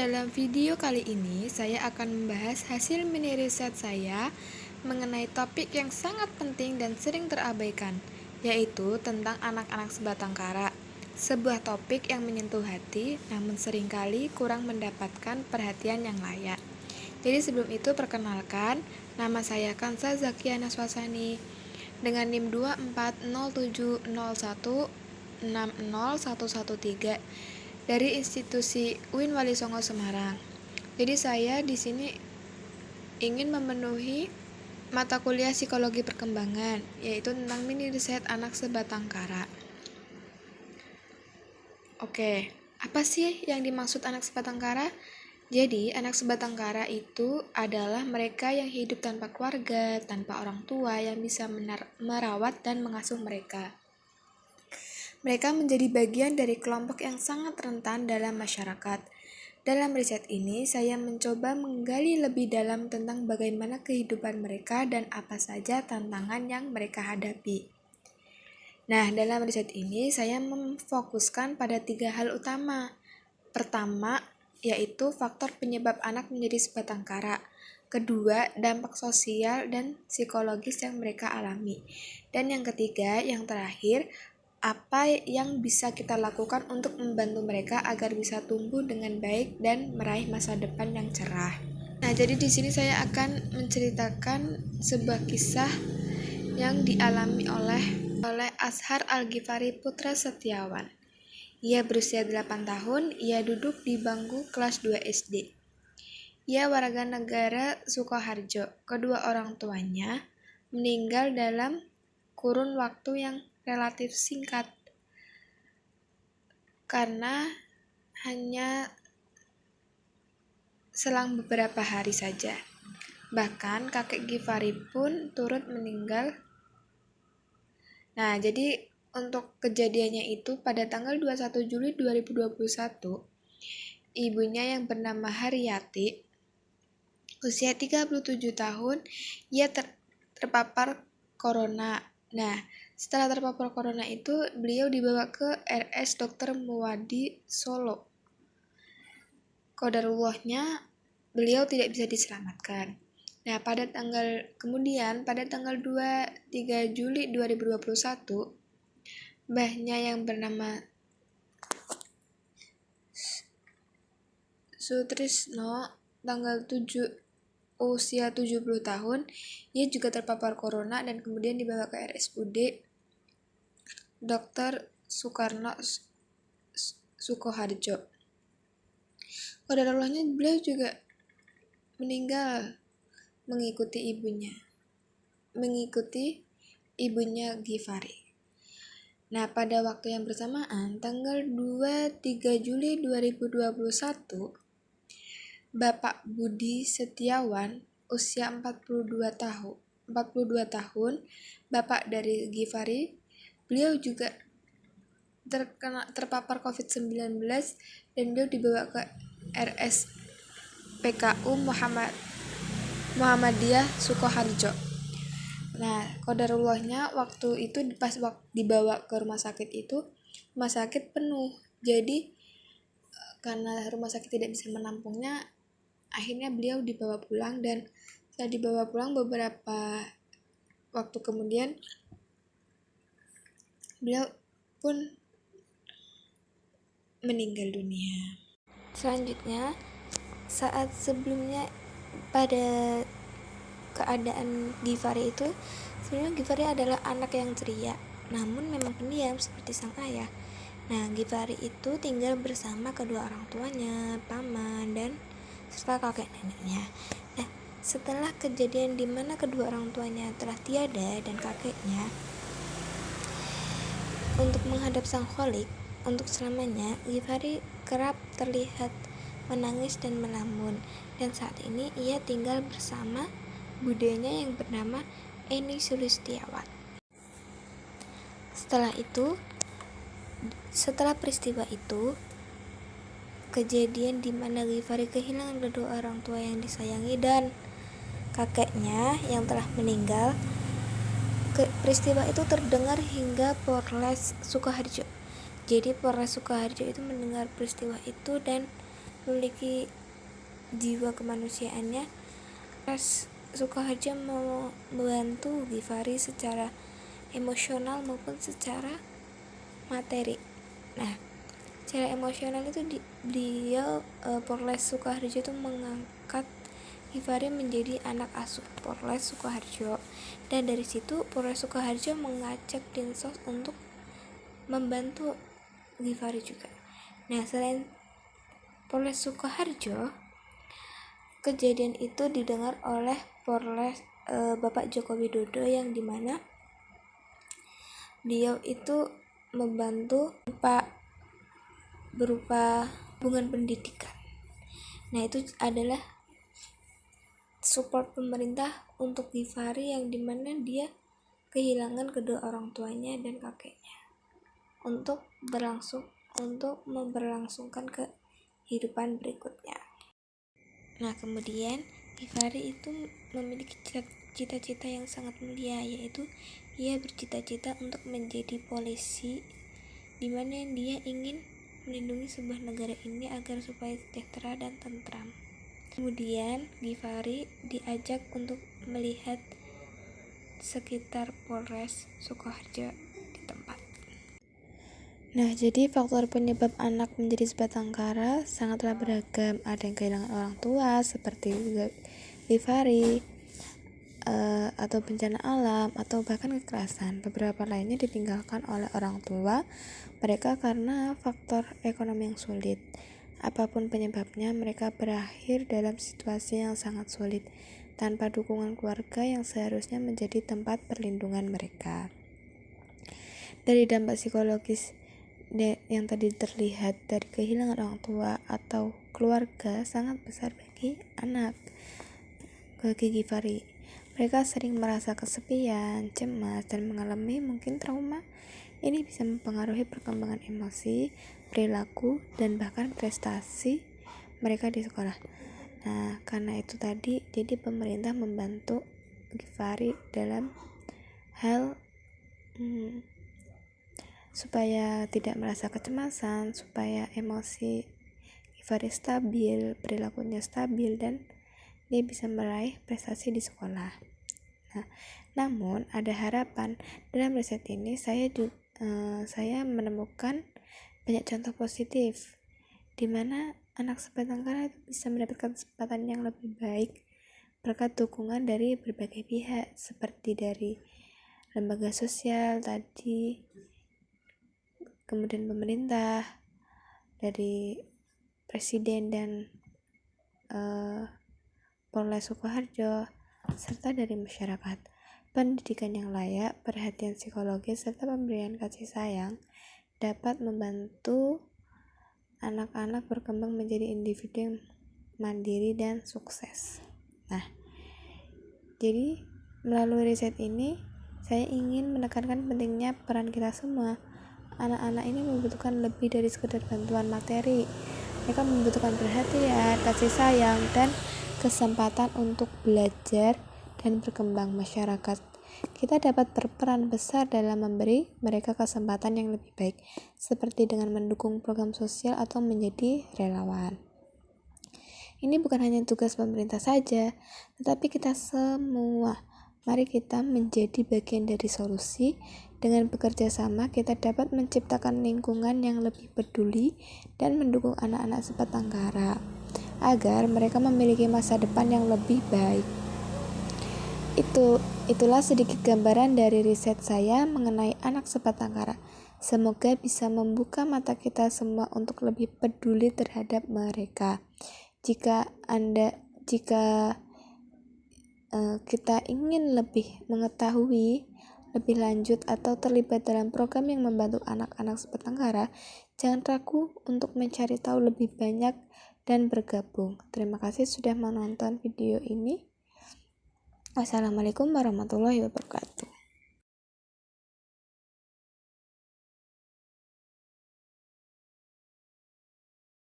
dalam video kali ini saya akan membahas hasil mini riset saya mengenai topik yang sangat penting dan sering terabaikan, yaitu tentang anak-anak sebatang kara. Sebuah topik yang menyentuh hati, namun seringkali kurang mendapatkan perhatian yang layak. Jadi sebelum itu perkenalkan, nama saya Kansa Zakiana Swasani dengan NIM 24070160113 dari institusi UIN Wali Songo Semarang. Jadi saya di sini ingin memenuhi mata kuliah psikologi perkembangan, yaitu tentang mini riset anak sebatang kara. Oke, apa sih yang dimaksud anak sebatang kara? Jadi, anak sebatang kara itu adalah mereka yang hidup tanpa keluarga, tanpa orang tua yang bisa merawat dan mengasuh mereka. Mereka menjadi bagian dari kelompok yang sangat rentan dalam masyarakat. Dalam riset ini, saya mencoba menggali lebih dalam tentang bagaimana kehidupan mereka dan apa saja tantangan yang mereka hadapi. Nah, dalam riset ini, saya memfokuskan pada 3 hal utama. Pertama, yaitu faktor penyebab anak menjadi sebatang kara. Kedua, dampak sosial dan psikologis yang mereka alami. Dan yang ketiga, yang terakhir, apa yang bisa kita lakukan untuk membantu mereka agar bisa tumbuh dengan baik dan meraih masa depan yang cerah. Nah, jadi di sini saya akan menceritakan sebuah kisah yang dialami oleh Ashar Al-Ghifari Putra Setiawan. Ia berusia 8 tahun, ia duduk di bangku kelas 2 SD. Ia warga negara Sukoharjo. Kedua orang tuanya meninggal dalam kurun waktu yang relatif singkat karena hanya selang beberapa hari saja. Bahkan kakek Ghifari pun turut meninggal. Nah, jadi untuk kejadiannya itu pada tanggal 21 Juli 2021, ibunya yang bernama Haryati, usia 37 tahun, ia terpapar corona. Nah, setelah terpapar corona itu, beliau dibawa ke RS Dr. Muwadi Solo. Qadarullahnya, beliau tidak bisa diselamatkan. Nah, pada tanggal 23 Juli 2021, mbahnya yang bernama Sutrisno, usia 70 tahun, ia juga terpapar corona dan kemudian dibawa ke RSUD Dr. Soekarno Sukoharjo. Qadarullahnya beliau juga meninggal mengikuti Ghifari. Nah, pada waktu yang bersamaan, tanggal 23 Juli 2021, Bapak Budi Setiawan, usia 42 tahun, bapak dari Ghifari, beliau juga terpapar COVID-19 dan beliau dibawa ke RS PKU Muhammadiyah Sukoharjo. Nah, qadarullahnya waktu itu pas dibawa ke rumah sakit itu, rumah sakit penuh. Jadi karena rumah sakit tidak bisa menampungnya, akhirnya beliau dibawa pulang, dan setelah dibawa pulang beberapa waktu kemudian beliau pun meninggal dunia. Selanjutnya, saat sebelumnya pada keadaan Ghifari itu, sebenarnya Ghifari adalah anak yang ceria, namun memang pendiam seperti sang ayah. Nah, Ghifari itu tinggal bersama kedua orang tuanya, paman, dan serta kakek neneknya. Nah, setelah kejadian di mana kedua orang tuanya telah tiada dan kakeknya, untuk menghadap sang kholik untuk selamanya, Ghifari kerap terlihat menangis dan melamun, dan saat ini ia tinggal bersama budenya yang bernama Eni Sulistiawat. Setelah peristiwa itu, kejadian di mana Ghifari kehilangan kedua orang tua yang disayangi dan kakeknya yang telah meninggal, peristiwa itu terdengar hingga Polres Sukoharjo. Jadi Polres Sukoharjo itu mendengar peristiwa itu dan memiliki jiwa kemanusiaannya, Polres Sukoharjo mau membantu Givari secara emosional maupun secara materi. Nah, secara emosional itu Polres Sukoharjo itu mengangkat Givari menjadi anak asuh Polres Sukoharjo, dan dari situ Polres Sukoharjo mengajak Dinsos untuk membantu Givari juga. Nah, selain Polres Sukoharjo, kejadian itu didengar oleh Bapak Joko Widodo, yang dimana beliau itu membantu berupa hubungan pendidikan. Nah, itu adalah support pemerintah untuk Givari, yang dimana dia kehilangan kedua orang tuanya dan kakeknya untuk memberlangsungkan kehidupan berikutnya. Nah, kemudian Givari itu memiliki cita-cita yang sangat mulia, yaitu ia bercita-cita untuk menjadi polisi, di mana dia ingin melindungi sebuah negara ini agar supaya sejahtera dan tentram. Kemudian Givari diajak untuk melihat sekitar Polres Sukoharjo di tempat. Nah, jadi faktor penyebab anak menjadi sebatang kara sangatlah beragam. Ada yang kehilangan orang tua seperti Givari, atau bencana alam, atau bahkan kekerasan. Beberapa lainnya ditinggalkan oleh orang tua mereka karena faktor ekonomi yang sulit. Apapun penyebabnya, mereka berakhir dalam situasi yang sangat sulit tanpa dukungan keluarga yang seharusnya menjadi tempat perlindungan mereka. Dari dampak psikologis yang tadi terlihat dari kehilangan orang tua atau keluarga sangat besar bagi Givari. Mereka sering merasa kesepian, cemas, dan mengalami mungkin trauma. Ini bisa mempengaruhi perkembangan emosi, perilaku, dan bahkan prestasi mereka di sekolah. Nah, karena itu tadi, jadi pemerintah membantu Givari dalam hal supaya tidak merasa kecemasan, supaya emosi Givari stabil, perilakunya stabil, dan dia bisa meraih prestasi di sekolah. Nah, namun ada harapan. Dalam riset ini saya menemukan banyak contoh positif di mana anak sebatang kara itu bisa mendapatkan kesempatan yang lebih baik berkat dukungan dari berbagai pihak, seperti dari lembaga sosial tadi, kemudian pemerintah, dari presiden dan Polres Sukoharjo, serta dari masyarakat. Pendidikan yang layak, perhatian psikologis, serta pemberian kasih sayang dapat membantu anak-anak berkembang menjadi individu yang mandiri dan sukses. Nah, jadi melalui riset ini saya ingin menekankan pentingnya peran kita semua. Anak-anak ini membutuhkan lebih dari sekedar bantuan materi. Mereka membutuhkan perhatian, kasih sayang, dan kesempatan untuk belajar dan berkembang. Masyarakat kita dapat berperan besar dalam memberi mereka kesempatan yang lebih baik, seperti dengan mendukung program sosial atau menjadi relawan. Ini bukan hanya tugas pemerintah saja, tetapi kita semua. Mari kita menjadi bagian dari solusi. Dengan bekerja sama, kita dapat menciptakan lingkungan yang lebih peduli dan mendukung anak-anak sebatang kara agar mereka memiliki masa depan yang lebih baik. Itulah sedikit gambaran dari riset saya mengenai anak sebatang kara. Semoga bisa membuka mata kita semua untuk lebih peduli terhadap mereka. Jika kita ingin lebih mengetahui lebih lanjut atau terlibat dalam program yang membantu anak-anak sebatang kara, jangan ragu untuk mencari tahu lebih banyak dan bergabung. Terima kasih sudah menonton video ini. Wassalamualaikum warahmatullahi wabarakatuh.